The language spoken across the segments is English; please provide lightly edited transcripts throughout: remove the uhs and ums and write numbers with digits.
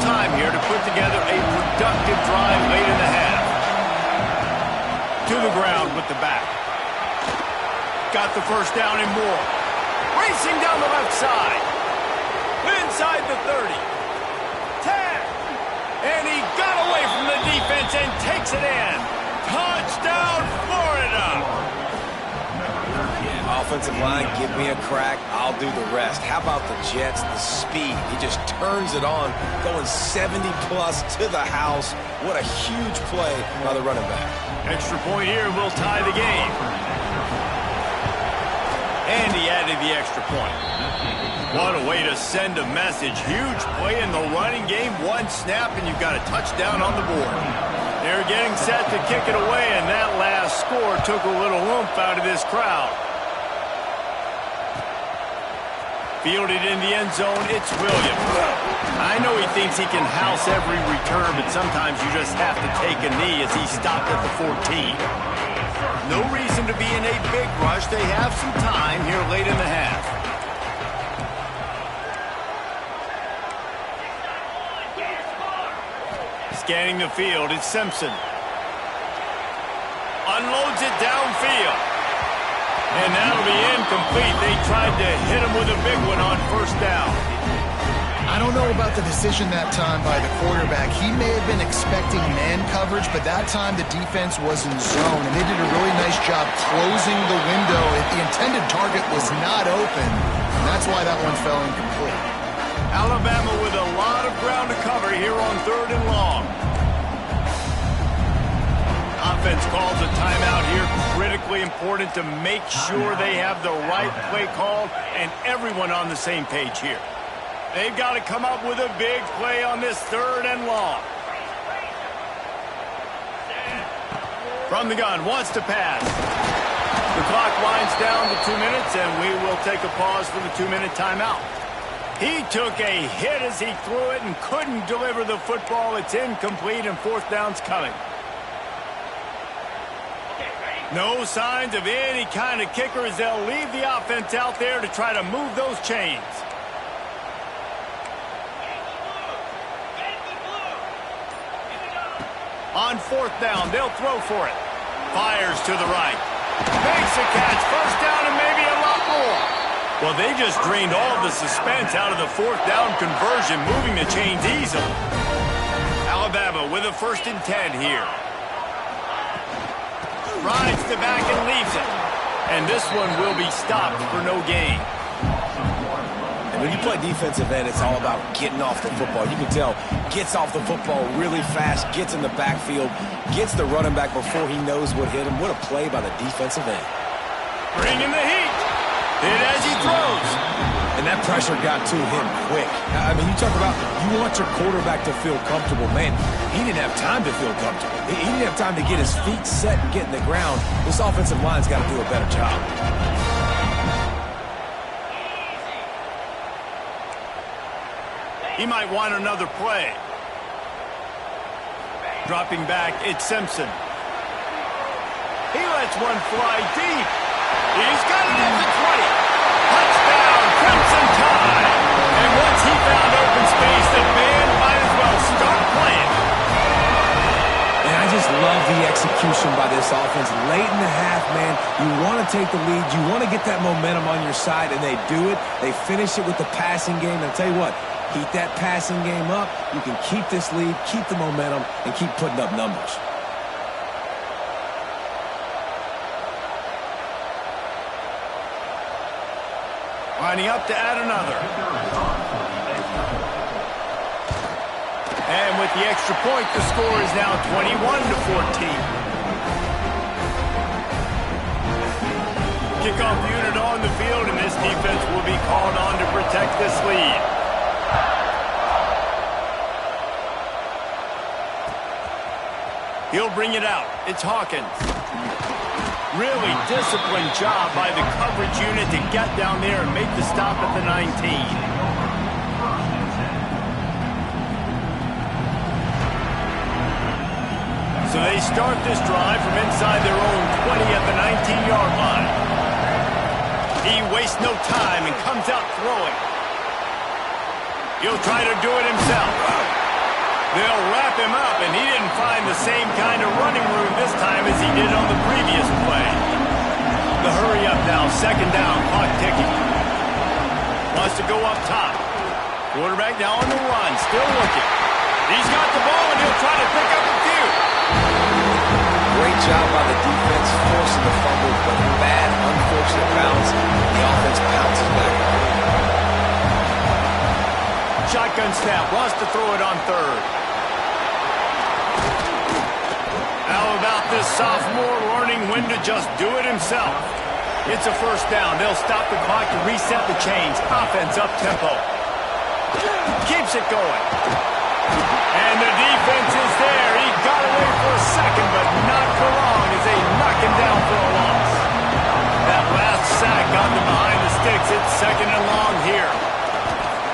time here to put together a productive drive late in the half. To the ground with the back. Got the first down and more. Racing down the left side. Inside the 30. 10. And he got away from the defense and takes it in. Touchdown, Florida. Yeah, offensive line, give me a crack. I'll do the rest. How about the Jets, the speed? He just turns it on, going 70-plus to the house. What a huge play by the running back. Extra point here will tie the game. And he added the extra point. What a way to send a message. Huge play in the running game. One snap, and you've got a touchdown on the board. They're getting set to kick it away, and that last score took a little oomph out of this crowd. Fielded in the end zone, it's Williams. I know he thinks he can house every return, but sometimes you just have to take a knee as he stopped at the 14. No reason to be in a big rush. They have some time here late in the half. Scanning the field, it's Simpson. Unloads it downfield. And that'll be incomplete. They tried to hit him with a big one on first down. I don't know about the decision that time by the quarterback. He may have been expecting man coverage, but that time the defense was in zone, and they did a really nice job closing the window. The intended target was not open, and that's why that one fell incomplete. Alabama with a lot of ground to cover here on 3rd and long. Offense calls a timeout here. Critically important to make sure they have the right play called and everyone on the same page here. They've got to come up with a big play on this 3rd and long. From the gun, wants to pass. The clock winds down to 2 minutes, and we will take a pause for the 2-minute timeout. He took a hit as he threw it and couldn't deliver the football. It's incomplete, and 4th down's coming. No signs of any kind of kicker as they'll leave the offense out there to try to move those chains. On 4th down, they'll throw for it. Fires to the right. Makes a catch. First down and maybe a lot more. Well, they just drained all the suspense out of the 4th down conversion, moving the chains easily. Alabama with a 1st and 10 here. Rides the back and leaves it. And this one will be stopped for no gain. And when you play defensive end, it's all about getting off the football. You can tell, gets off the football really fast, gets in the backfield, gets the running back before he knows what hit him. What a play by the defensive end. Bringing the heat. Hit as he throws. And that pressure got to him quick. I mean, you talk about you want your quarterback to feel comfortable. Man, he didn't have time to feel comfortable. He didn't have time to get his feet set and get in the ground. This offensive line's got to do a better job. He might want another play. Dropping back, it's Simpson. He lets one fly deep. He's got it at the 20. Touchdown, Crimson Tide. And once he found open space, the band might as well start playing. And I just love the execution by this offense. Late in the half, man, you want to take the lead. You want to get that momentum on your side, and they do it. They finish it with the passing game. And I'll tell you what, keep that passing game up. You can keep this lead, keep the momentum, and keep putting up numbers. Lining up to add another. And with the extra point, the score is now 21-14. Kickoff unit on the field, and this defense will be called on to protect this lead. He'll bring it out. It's Hawkins. Really disciplined job by the coverage unit to get down there and make the stop at the 19. So they start this drive from inside their own 20 at the 19-yard line. He wastes no time and comes out throwing. He'll try to do it himself. They'll wrap him up, and he didn't find the same kind of running room this time as he did on the previous play. The hurry up now, second down, clock ticking. Wants to go up top. Quarterback now on the run, still looking. He's got the ball, and he'll try to pick up a few. Great job by the defense forcing the fumble, but bad, unfortunate bounce. The offense pounces back. Shotgun snap, wants to throw it on third. How about this sophomore learning when to just do it himself? It's a first down. They'll stop the clock to reset the chains. Offense up tempo. Keeps it going. And the defense is there. He got away for a second, but not for long as they knock him down for a loss. That last sack got them behind the sticks. It's second and long here.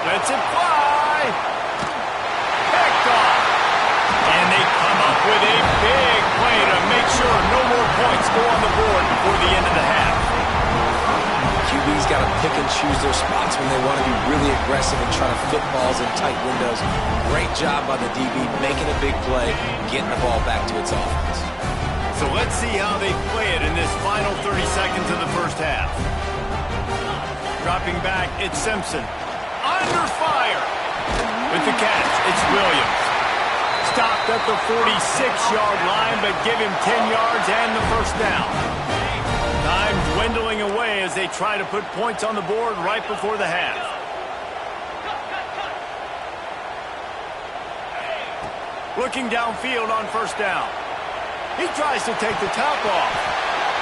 Lets it fly. Picked off. And they come up with a big play to make sure no more points go on the board before the end of the half. QB's got to pick and choose their spots when they want to be really aggressive and try to fit balls in tight windows. Great job by the DB making a big play, getting the ball back to its offense. So let's see how they play it in this final 30 seconds of the first half. Dropping back, it's Simpson. Under fire. With the catch, it's Williams. Stopped at the 46-yard line, but give him 10 yards and the first down. Time dwindling away as they try to put points on the board right before the half. Looking downfield on first down. He tries to take the top off.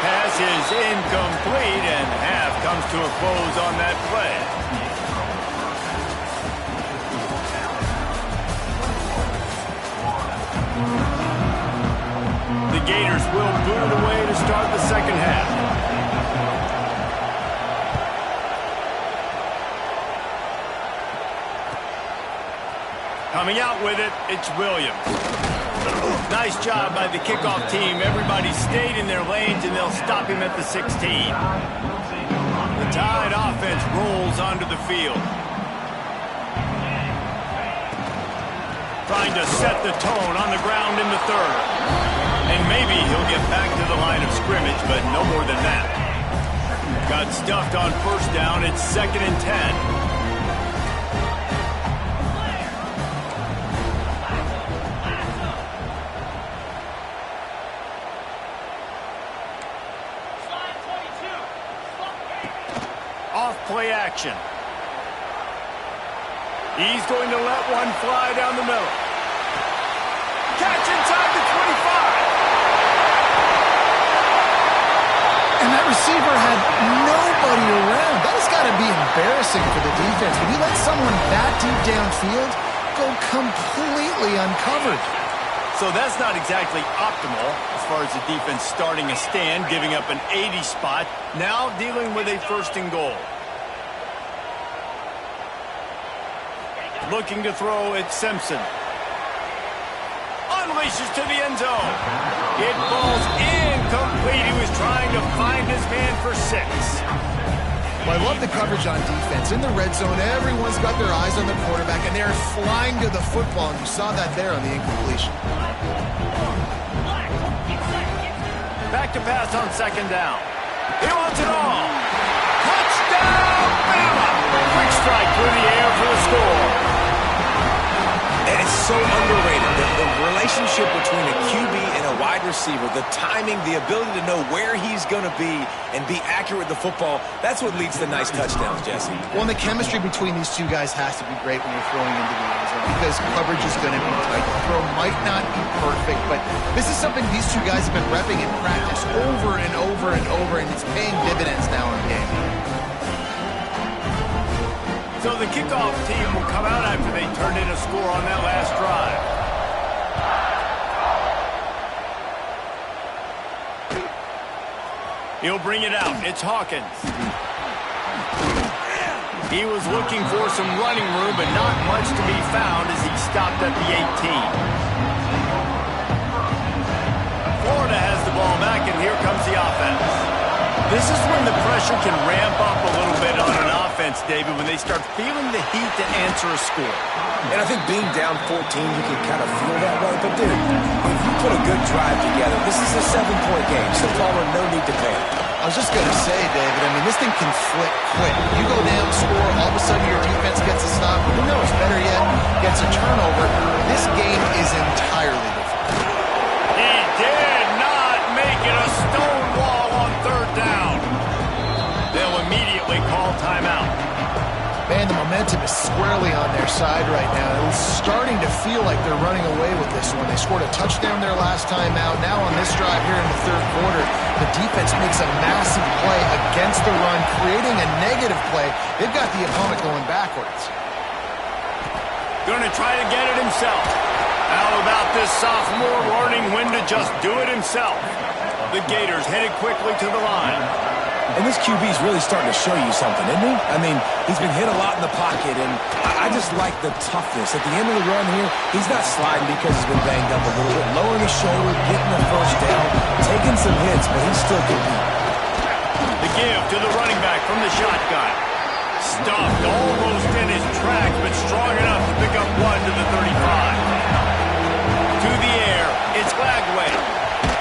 Pass is incomplete, and half comes to a close on that play. The Gators will boot it away to start the second half. Coming out with it, it's Williams. Nice job by the kickoff team. Everybody stayed in their lanes, and they'll stop him at the 16. The Tide offense rolls onto the field. Trying to set the tone on the ground in the third. And maybe he'll get back to the line of scrimmage, but no more than that. Got stuffed on first down. It's second and 10. Play action. He's going to let one fly down the middle. Catch inside the 25. And that receiver had nobody around. That's got to be embarrassing for the defense. When you let someone that deep downfield go completely uncovered. So that's not exactly optimal as far as the defense starting a stand, giving up an 80 spot, now dealing with a first and goal. Looking to throw, it's Simpson. Unleashes to the end zone. It falls incomplete. He was trying to find his man for 6. Well, I love the coverage on defense. In the red zone, everyone's got their eyes on the quarterback, and they're flying to the football, and you saw that there on the incompletion. Back to pass on second down. He wants it all. Touchdown, Bama! Quick strike through the air for the score. And it's so underrated. The relationship between a QB and a wide receiver, the timing, the ability to know where he's going to be and be accurate with the football, that's what leads to nice touchdowns, Jesse. Well, and the chemistry between these two guys has to be great when you're throwing into the end zone because coverage is going to be tight. The throw might not be perfect, but this is something these two guys have been repping in practice over and over and over, and it's paying dividends now in game. So the kickoff team will come out after they turned in a score on that last drive. He'll bring it out. It's Hawkins. He was looking for some running room, but not much to be found as he stopped at the 18. Florida has the ball back, and here comes the offense. This is when the pressure can ramp up a little bit on an offense defense, David, when they start feeling the heat to answer a score. And I think being down 14, you can kind of feel that way. But, dude, if you put a good drive together, this is a 7-point game. So, Palmer, no need to panic. I was just going to say, David, I mean, this thing can flip quick. You go down, score, all of a sudden your defense gets a stop. Who knows? Better yet, gets a turnover. This game is entirely different. He did not make it a stone wall on third down. They'll immediately call timeout. Man, the momentum is squarely on their side right now. It's starting to feel like they're running away with this one. They scored a touchdown their last time out. Now on this drive here in the third quarter, the defense makes a massive play against the run, creating a negative play. They've got the opponent going backwards. Going to try to get it himself. How about this sophomore learning when to just do it himself? The Gators headed quickly to the line. And this QB's really starting to show you something, isn't he? I mean, he's been hit a lot in the pocket, and I just like the toughness. At the end of the run here, he's not sliding because he's been banged up a little bit. Lowering his shoulder, getting the first down, taking some hits, but he's still competing. The give to the running back from the shotgun. Stuffed almost in his track, but strong enough to pick up one to the 35. To the air, it's Lagway.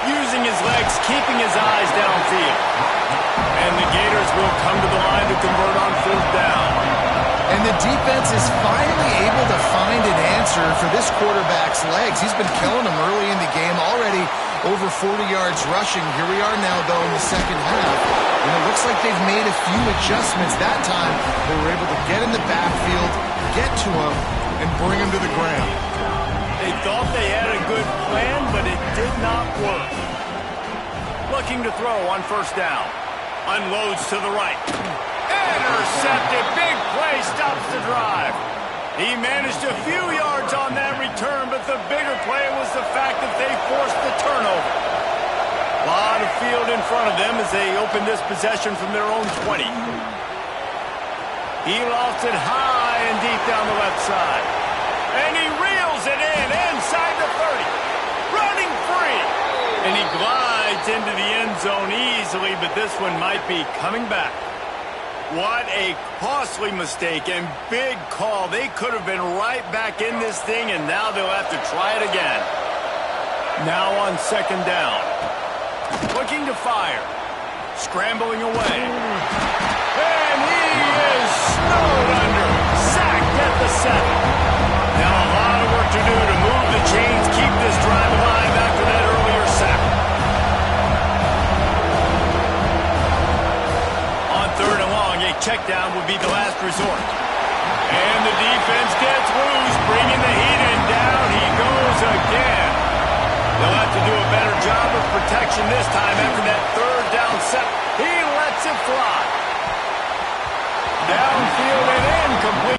Using his legs, keeping his eyes downfield. And the Gators will come to the line to convert on fourth down. And the defense is finally able to find an answer for this quarterback's legs. He's been killing them early in the game, already over 40 yards rushing. Here we are now, though, in the second half. And it looks like they've made a few adjustments. That time, they were able to get in the backfield, get to him, and bring him to the ground. They thought they had a good plan, but it did not work. Looking to throw on first down. Unloads to the right. Intercepted. Big play stops the drive. He managed a few yards on that return, but the bigger play was the fact that they forced the turnover. A lot of field in front of them as they open this possession from their own 20. He lost it high and deep down the left side. And he reels it in inside the 30. Running free. And he glides into the end zone easily, but this one might be coming back. What a costly mistake and big call. They could have been right back in this thing, and now they'll have to try it again. Now on second down. Looking to fire. Scrambling away. And he is snowed under. Sacked at the 7. Now a lot of work to do to move the chains, keep this drive alive after that earlier sack. On third and long, a check down would be the last resort. And the defense gets loose, bringing the heat, and down he goes again. They'll have to do a better job of protection this time after that third down set. He lets it fly. Downfield and incomplete.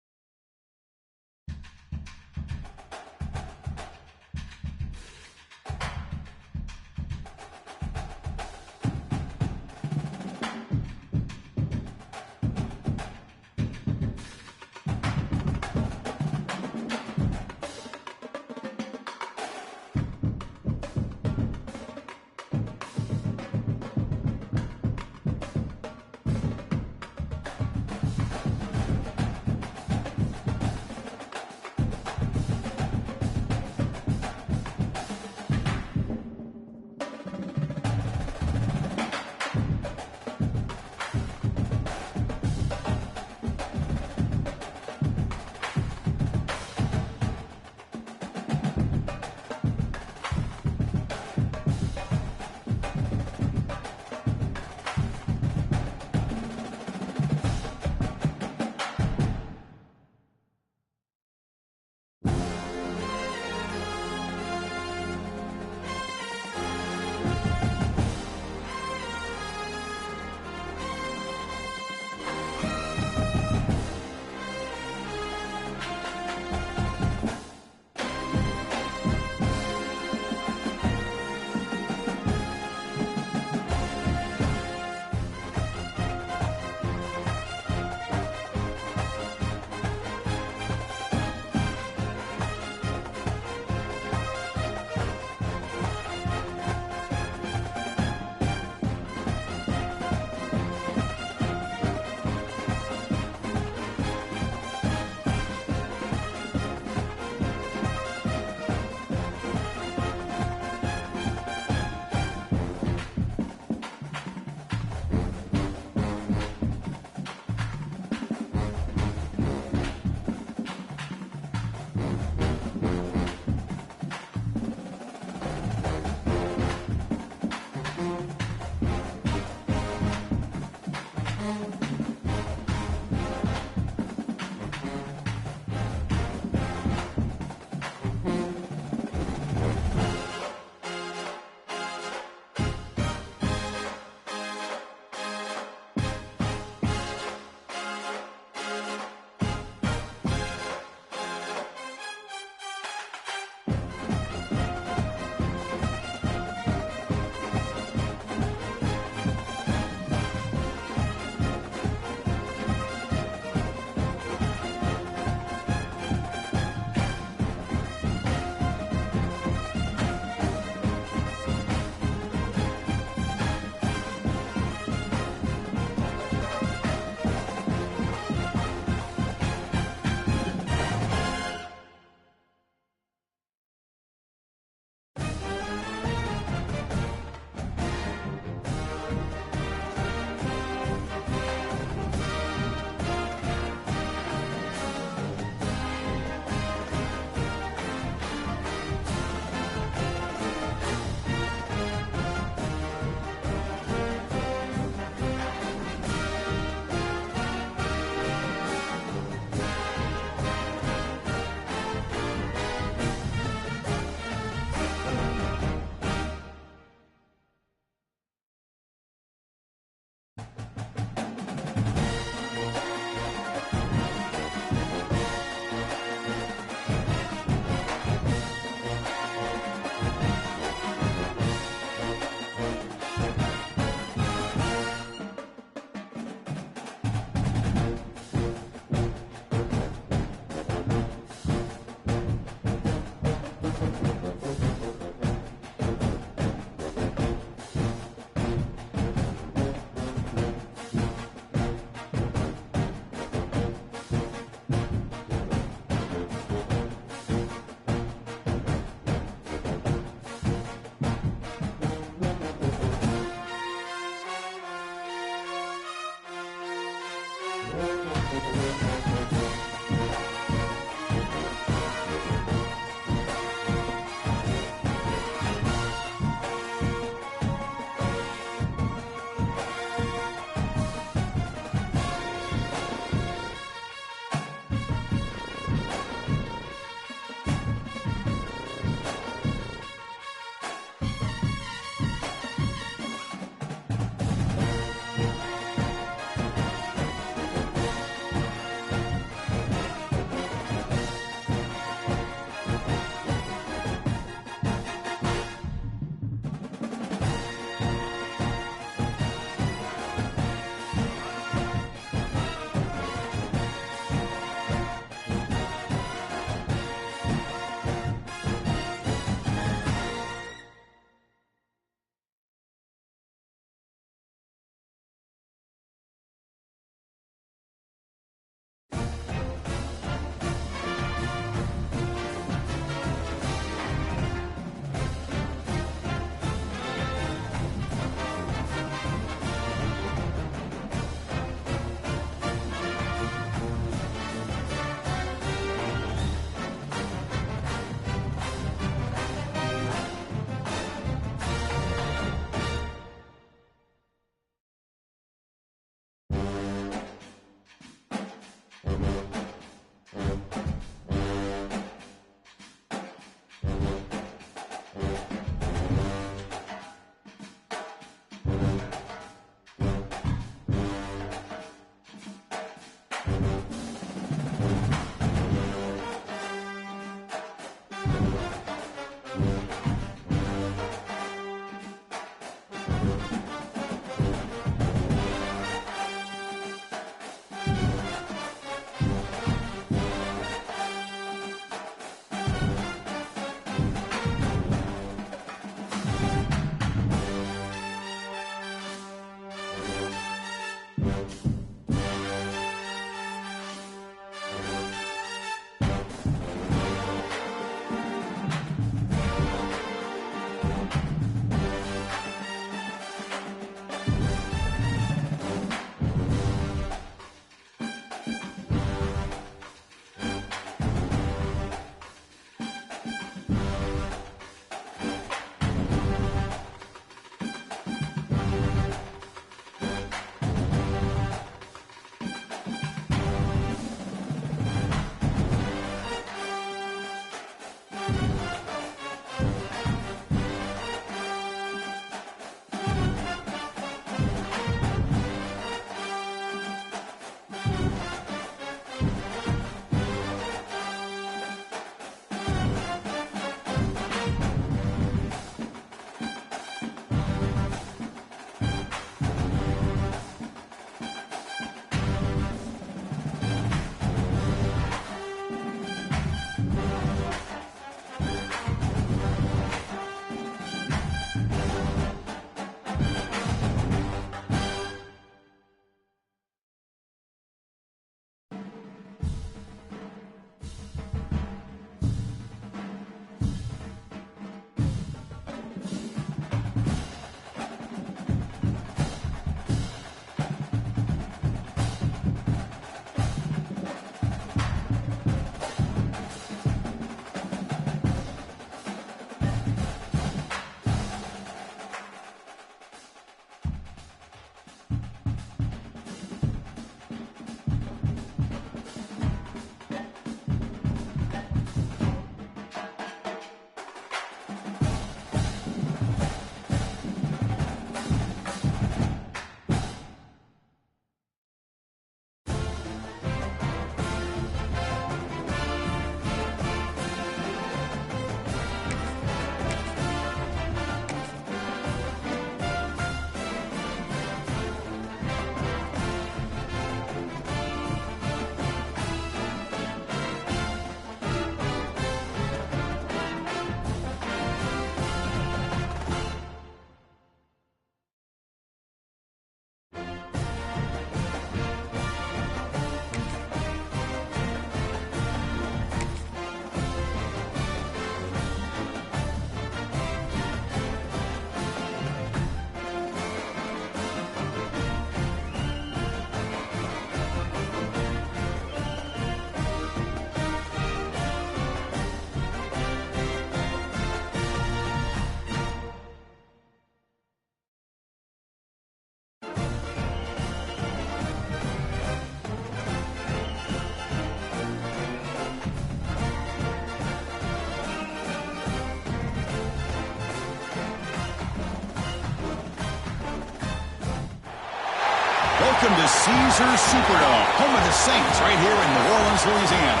Welcome to Caesars Superdome, home of the Saints, right here in New Orleans, Louisiana.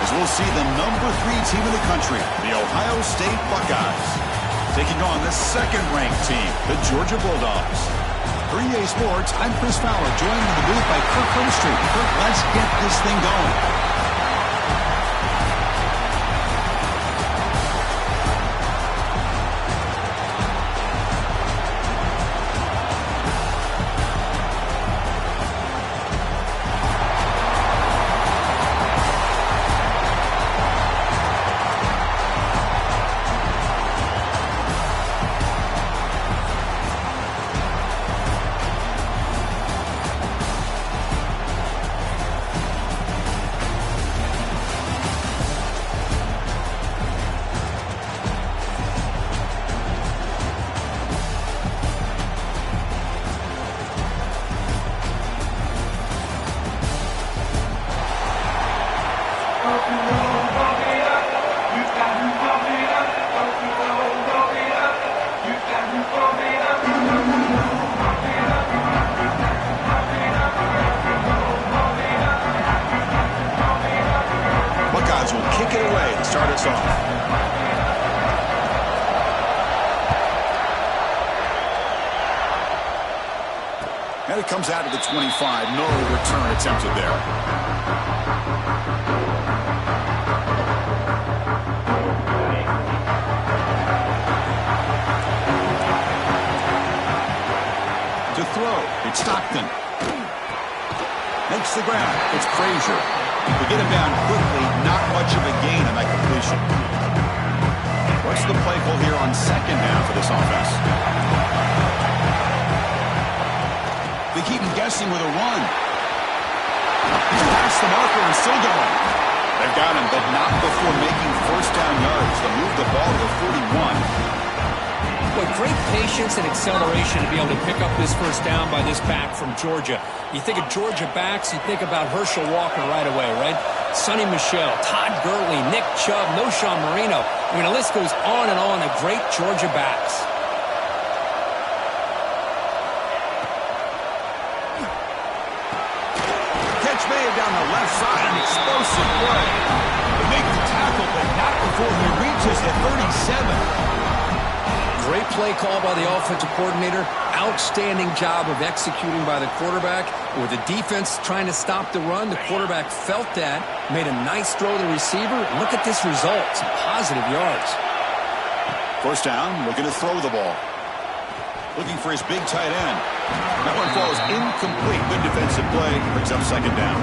As we'll see the #3 team in the country, the Ohio State Buckeyes, taking on the second-ranked team, the Georgia Bulldogs. For EA Sports, I'm Chris Fowler, joined in the booth by Kirk Herbstreit. Kirk, let's get this thing going. Buckeyes will kick it away to start us off. And it comes out to the 25. No return attempted there. To throw, it's Stockton. Makes the ground. It's Frazier. We get him down quickly. Not much of a gain on that completion. What's the play call here on second half of this offense? They keep him guessing with a run. He's past the marker and still going. They've got him, but not before making first down yards. They'll move the ball to the 41. Boy, great patience and acceleration to be able to pick up this first down by this back from Georgia. You think of Georgia backs, you think about Herschel Walker right away, right? Sonny Michel, Todd Gurley, Nick Chubb, Knowshon Moreno. I mean, the list goes on and on of great Georgia backs. Catch made down the left side, an explosive play. They make the tackle, but not before he reaches the 37. Great play call by the offensive coordinator. Outstanding job of executing by the quarterback. With the defense trying to stop the run, the quarterback felt that, made a nice throw to the receiver. Look at this result. Some positive yards. First down, looking to throw the ball. Looking for his big tight end. That one falls incomplete. Good defensive play. Brings up second down.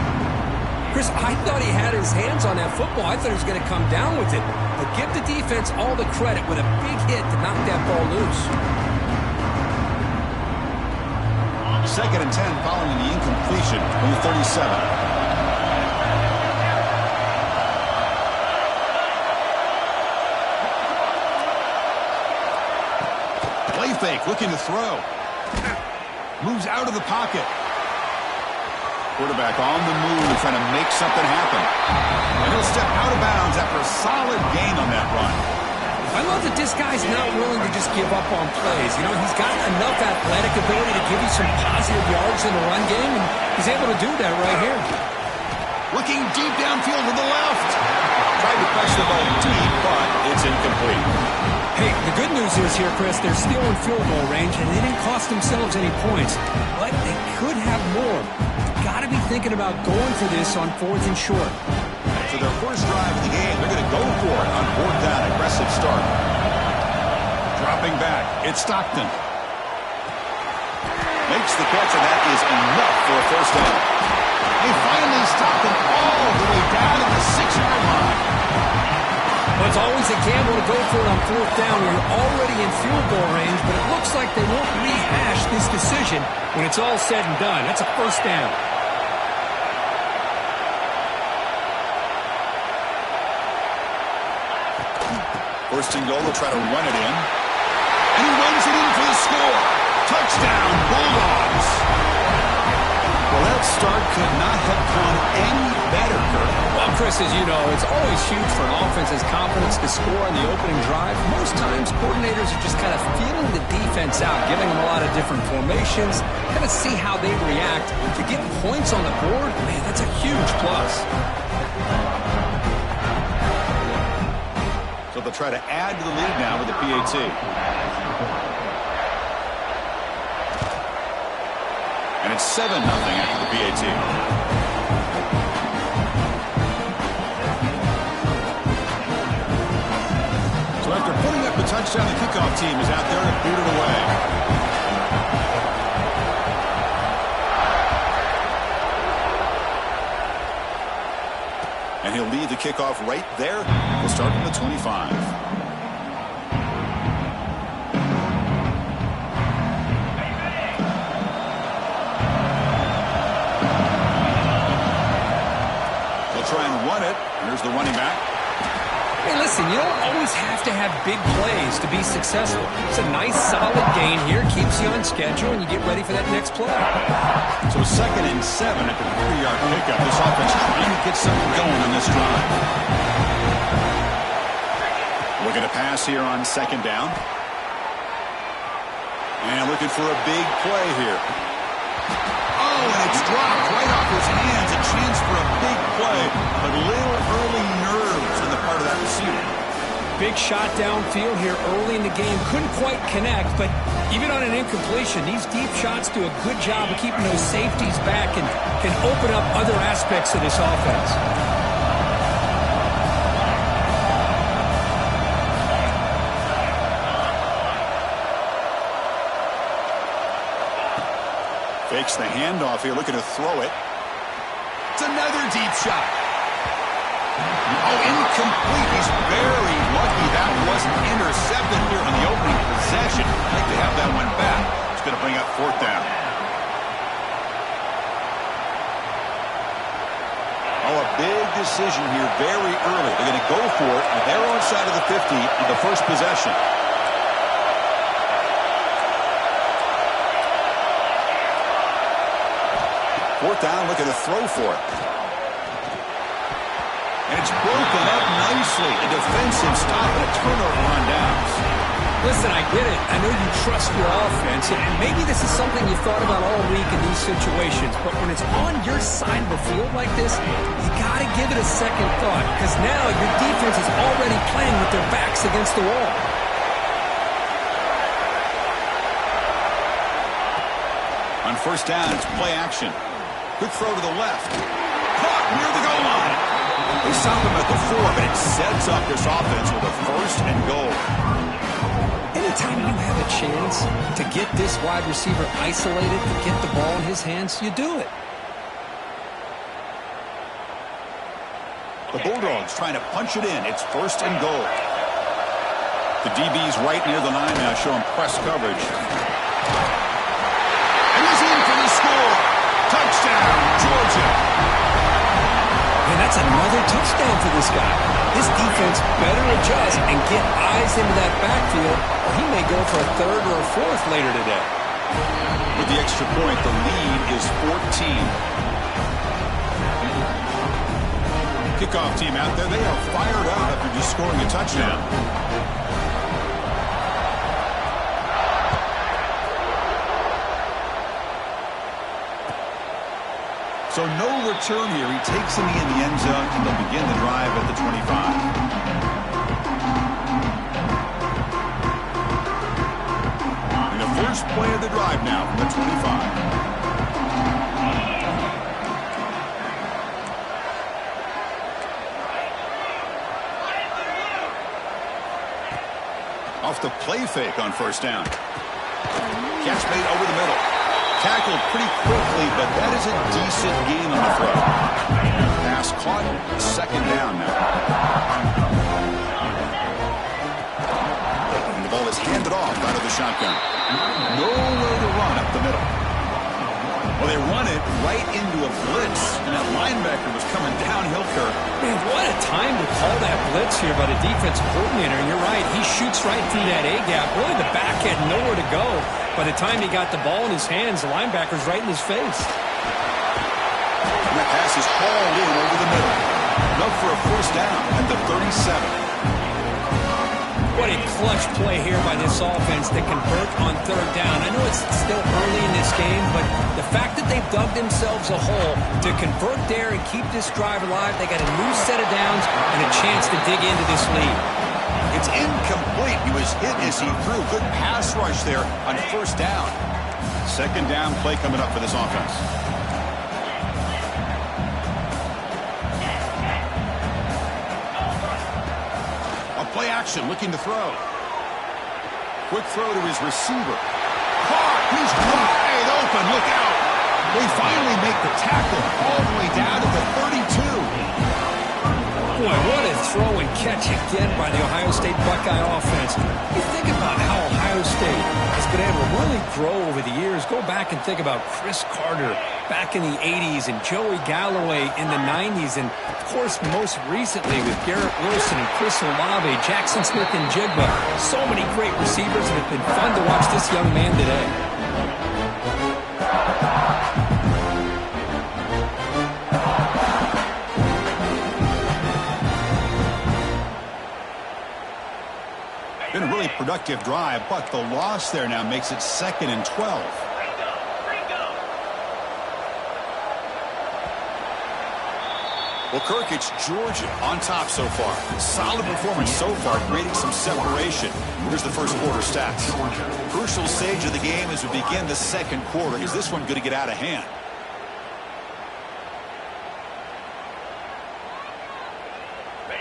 Chris, I thought he had his hands on that football. I thought he was going to come down with it. But give the defense all the credit with a big hit to knock that ball loose. Second and 10 following the incompletion on the 37. Play fake, looking to throw. Moves out of the pocket. Quarterback on the move, trying to make something happen. And he'll step out of bounds after a solid gain on that run. I love that this guy's not willing to just give up on plays. You know, he's got enough athletic ability to give you some positive yards in the run game, and he's able to do that right here. Looking deep downfield to the left. Tried to press the ball deep, but it's incomplete. Hey, the good news is here, Chris, they're still in field goal range, and they didn't cost themselves any points. But they could have more. Got to be thinking about going for this on 4th and short. For their first drive of the game, they're going to go for it on 4th down. Aggressive start. Dropping back, it's Stockton. Makes the catch, and that is enough for a first down. They finally stop him all the way down at the 6-yard line. Well, it's always a gamble to go for it on 4th down when you're already in field goal range, but it looks like they won't rehash this decision when it's all said and done. That's a first down. First and goal, they'll try to run it in. And he runs it in for the score. Touchdown, Bulldogs. Well, that start could not have come any better, Kirk. Well, Chris, as you know, it's always huge for an offense's confidence to score on the opening drive. Most times, coordinators are just kind of feeling the defense defense out, giving them a lot of different formations. Kind of see how they react. To get points on the board, man, that's a huge plus. So they'll try to add to the lead now with the PAT. And it's 7-0 after the PAT. So after putting up the touchdown, the kickoff team is out there to boot it away. And he'll lead the kickoff right there. We'll start from the 25. Try and run it. Here's the running back. Hey, listen, you don't always have to have big plays to be successful. It's a nice, solid gain here. Keeps you on schedule, and you get ready for that next play. So 2nd and 7 at the 3-yard pickup. This offense trying to get something going on this drive. Looking to pass here on 2nd down. And looking for a big play here. Oh, and it's dropped right off his hands. A chance for a big play, but little early nerves on the part of that receiver. Big shot downfield here early in the game. Couldn't quite connect, but even on an incompletion, these deep shots do a good job of keeping those safeties back and can open up other aspects of this offense. Fakes the handoff here, looking to throw it. It's another deep shot. Oh, incomplete. He's very lucky that wasn't intercepted here on the opening possession. I'd like to have that one back. It's going to bring up 4th down. Oh, a big decision here very early. They're going to go for it on their own side of the 50 on the first possession. Fourth down, looking to throw for it. And it's broken up nicely. A defensive stop and a turnover on downs. Listen, I get it. I know you trust your offense, and maybe this is something you thought about all week in these situations, but when it's on your side of the field like this, you got to give it a second thought, because now your defense is already playing with their backs against the wall. On 1st down, it's play action. Good throw to the left. Caught near the goal line. They stop him at the 4, but it sets up this offense with a 1st and goal. Anytime you have a chance to get this wide receiver isolated, to get the ball in his hands, you do it. The Bulldogs trying to punch it in. It's 1st and goal. The DB's right near the line now, showing press coverage. And he's in for the score. Touchdown, Georgia. And that's another touchdown for this guy. This defense better adjust and get eyes into that backfield, or he may go for a 3rd or a 4th later today. With the extra point, the lead is 14. Kickoff team out there, they are fired up after just scoring a touchdown. So no return here. He takes him in the end zone, and they'll begin the drive at the 25. And the first play of the drive now from the 25. Off the play fake on 1st down. Catch made over the middle. Tackled pretty quickly, but that is a decent gain on the throw. Pass caught, 2nd down now. And the ball is handed off out of the shotgun. Nowhere to run up the middle. Well, they run it right into a blitz, and that linebacker was coming downhill, Kirk. Man, what a time to call that blitz here by the defense coordinator. And you're right, he shoots right through that A-gap. Really, the back had nowhere to go. By the time he got the ball in his hands, the linebacker's right in his face. And that pass is hauled in over the middle. Enough for a 1st down at the 37. What a clutch play here by this offense to convert on third down. I know it's still early in this game, but the fact that they've dug themselves a hole to convert there and keep this drive alive, they got a new set of downs and a chance to dig into this lead. It's incomplete. He was hit as he threw. Good pass rush there on first down. Second down play coming up for this offense. Play action, looking to throw. Quick throw to his receiver. Caught! He's wide open. Look out! They finally make the tackle all the way down to the 32. Boy, what a throw and catch again by the Ohio State Buckeye offense. You think about how Ohio State has been able to really grow over the years. Go back and think about Chris Carter back in the 80s and Joey Galloway in the 90s. And, of course, most recently with Garrett Wilson and Chris Olave, Jackson Smith and Jigba. So many great receivers, and it's been fun to watch this young man today. Been a really productive drive, but the loss there now makes it 2nd and 12. Well, Kirk, it's Georgia on top so far. Solid performance so far, creating some separation. Here's the first quarter stats. Crucial stage of the game as we begin the second quarter. Is this one going to get out of hand?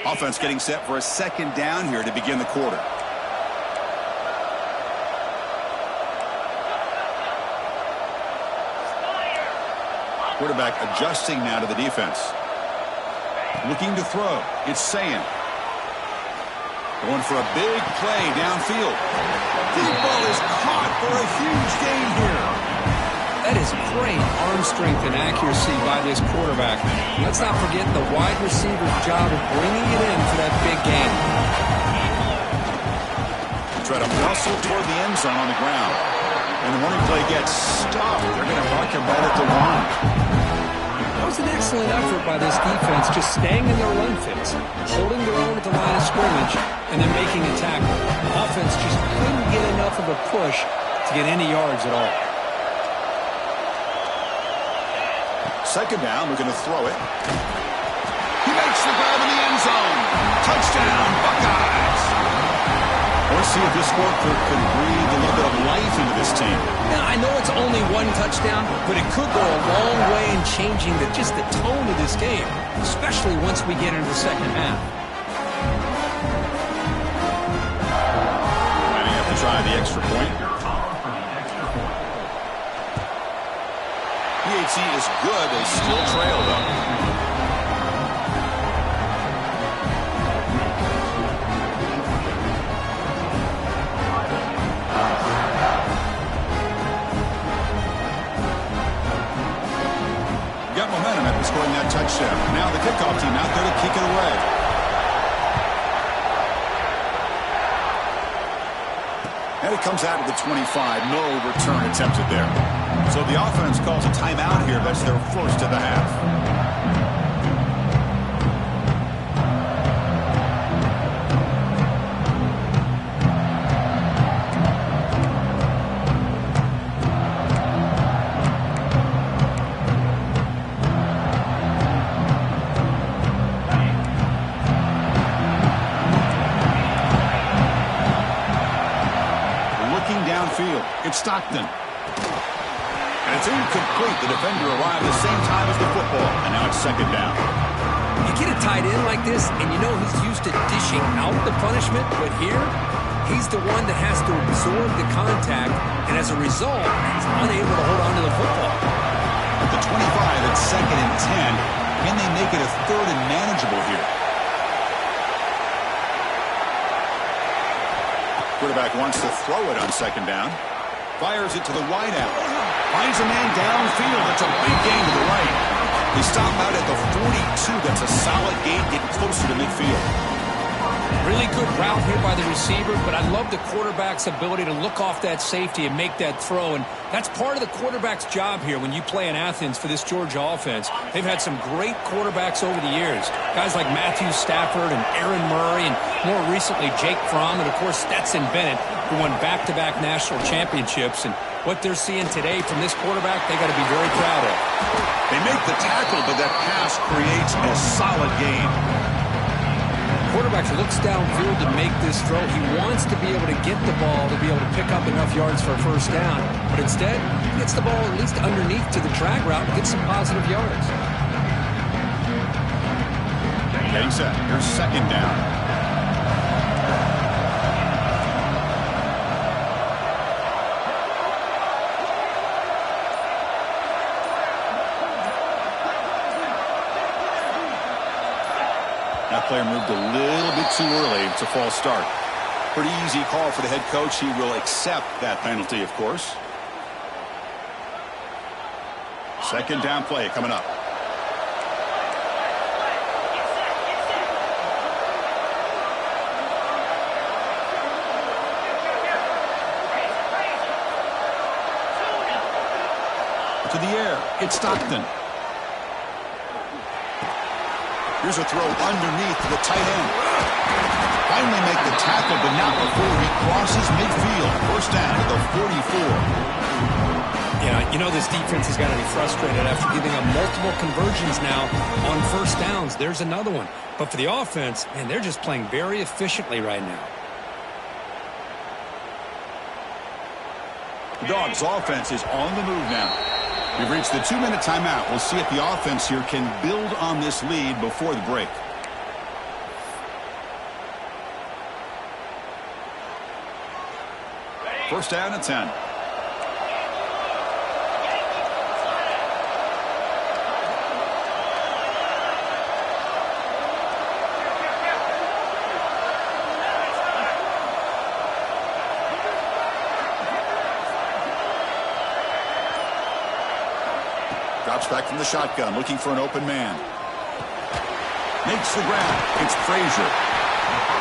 Offense getting set for a second down here to begin the quarter. Quarterback adjusting now to the defense. Looking to throw. It's Sayin. Going for a big play downfield. This ball is caught for a huge gain here. That is great arm strength and accuracy by this quarterback. Let's not forget the wide receiver's job of bringing it in for that big gain. Try to muscle toward the end zone on the ground. And the running play gets stopped. They're going to mark him right at the line. That was an excellent effort by this defense, just staying in their run fits, holding their own at the line of scrimmage, and then making a tackle. Offense just couldn't get enough of a push to get any yards at all. Second down, we're going to throw it. He makes the grab in the end zone. Touchdown, Buckeyes. Let's see if this score could breathe a little bit of life into this team. Now, I know it's only one touchdown, but it could go a long way in changing just the tone of this game, especially once we get into the second half. Might have to try the extra point. PHC is good. They still trail, though. Got momentum after scoring that touchdown. Now the kickoff team out there to kick it away. And it comes out of the 25. No return attempted there. So the offense calls a timeout here. That's their first of the half. It's Stockton. And it's incomplete. The defender arrived at the same time as the football. And now it's second down. You get a tight end like this, and you know he's used to dishing out the punishment. But here, he's the one that has to absorb the contact. And as a result, he's unable to hold on to the football. At the 25, it's second and 10. Can they make it a third and manageable here? Quarterback wants to throw it on second down. Fires it to the wide out. Finds a man downfield. That's a big gain to the right. They stop out at the 42. That's a solid gain, getting closer to midfield. Really good route here by the receiver, but I love the quarterback's ability to look off that safety and make that throw, and that's part of the quarterback's job here when you play in Athens for this Georgia offense. They've had some great quarterbacks over the years, guys like Matthew Stafford and Aaron Murray, and more recently Jake Fromm, and of course Stetson Bennett, who won back-to-back national championships. And what they're seeing today from this quarterback, they got to be very proud of. They make the tackle, but that pass creates a solid gain. Quarterback looks downfield to make this throw. He wants to be able to get the ball to be able to pick up enough yards for a first down. But instead, he gets the ball at least underneath to the drag route and gets some positive yards. Getting set. Here's second down. That player moved a little bit too early. It's a false start. Pretty easy call for the head coach. He will accept that penalty, of course. Second down play coming up. To the air. It's Stockton. Here's a throw underneath to the tight end. Finally make the tackle, but not before he crosses midfield. First down to the 44. Yeah, you know this defense has got to be frustrated after giving up multiple conversions now on first downs. There's another one. But for the offense, man, they're just playing very efficiently right now. The Dogs' offense is on the move now. We've reached the 2-minute timeout. We'll see if the offense here can build on this lead before the break. First down and 10. Drops back from the shotgun, looking for an open man. Makes the grab. It's Frazier.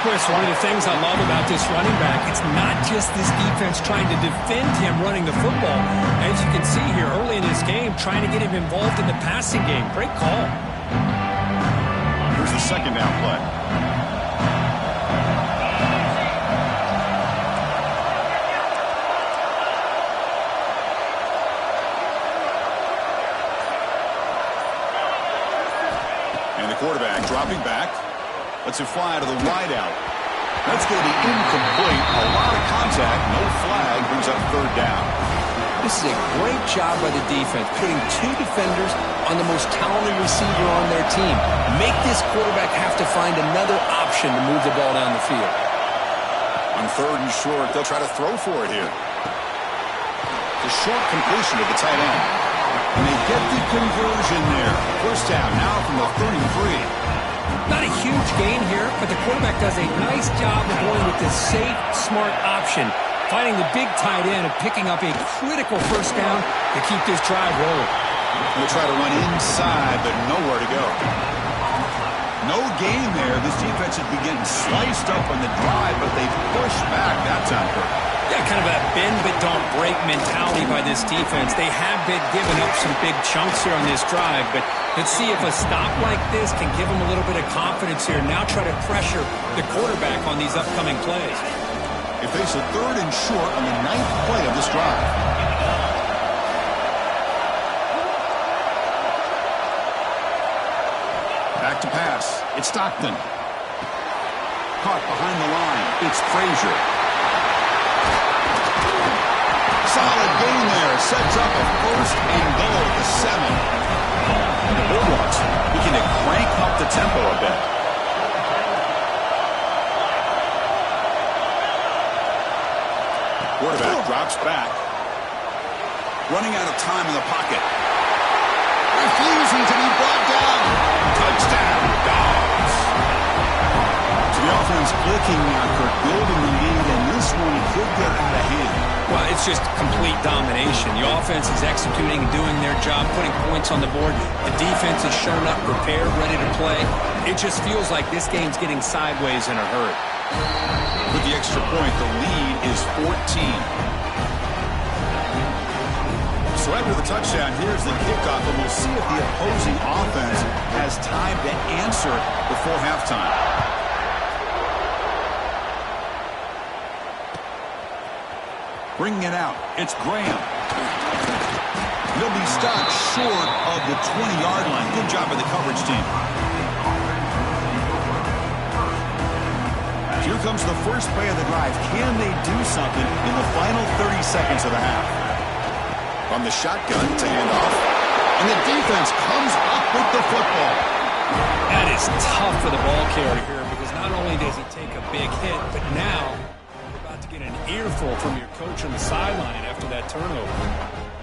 Chris, one of the things I love about this running back, it's not just this defense trying to defend him running the football. As you can see here early in this game, trying to get him involved in the passing game. Great call. Here's the second down play. And the quarterback dropping back. Lets it fly to the wide out. That's going to be incomplete. A lot of contact. No flag. Brings up third down. This is a great job by the defense, putting two defenders on the most talented receiver on their team. Make this quarterback have to find another option to move the ball down the field. On third and short, they'll try to throw for it here. The short completion to the tight end. And they get the conversion there. First down now from the 33. Not a huge gain here, but the quarterback does a nice job of going with this safe, smart option, finding the big tight end and picking up a critical first down to keep this drive rolling. They'll try to run inside, but nowhere to go. No gain there. This defense has been getting sliced up on the drive, but they push back that time. Yeah, kind of a bend-but-don't-break mentality by this defense. They have been giving up some big chunks here on this drive, but let's see if a stop like this can give them a little bit of confidence here. Now try to pressure the quarterback on these upcoming plays. They face a third and short on the 9th play of this drive. Back to pass. It's Stockton. Caught behind the line. It's Frazier. Solid gain there. Sets up a first and goal at the 7. And the Bulldogs looking to crank up the tempo a bit. Quarterback drops back. Running out of time in the pocket. Refusing to be brought down. Touchdown, Dogs. So the offense clicking after building the lead, and this one could get out of hand. Well, it's just complete domination. The offense is executing and doing their job, putting points on the board. The defense has shown up, prepared, ready to play. It just feels like this game's getting sideways in a hurry. With the extra point, the lead is 14. So after the touchdown, here's the kickoff, and we'll see if the opposing offense has time to answer before halftime. Bringing it out, it's Graham. He'll be stopped short of the 20-yard line. Good job by the coverage team. Here comes the first play of the drive. Can they do something in the final 30 seconds of the half? From the shotgun to hand off. And the defense comes up with the football. That is tough for the ball carrier here because not only does he take a big hit, but now you're about to get an earful from your coach on the sideline after that turnover.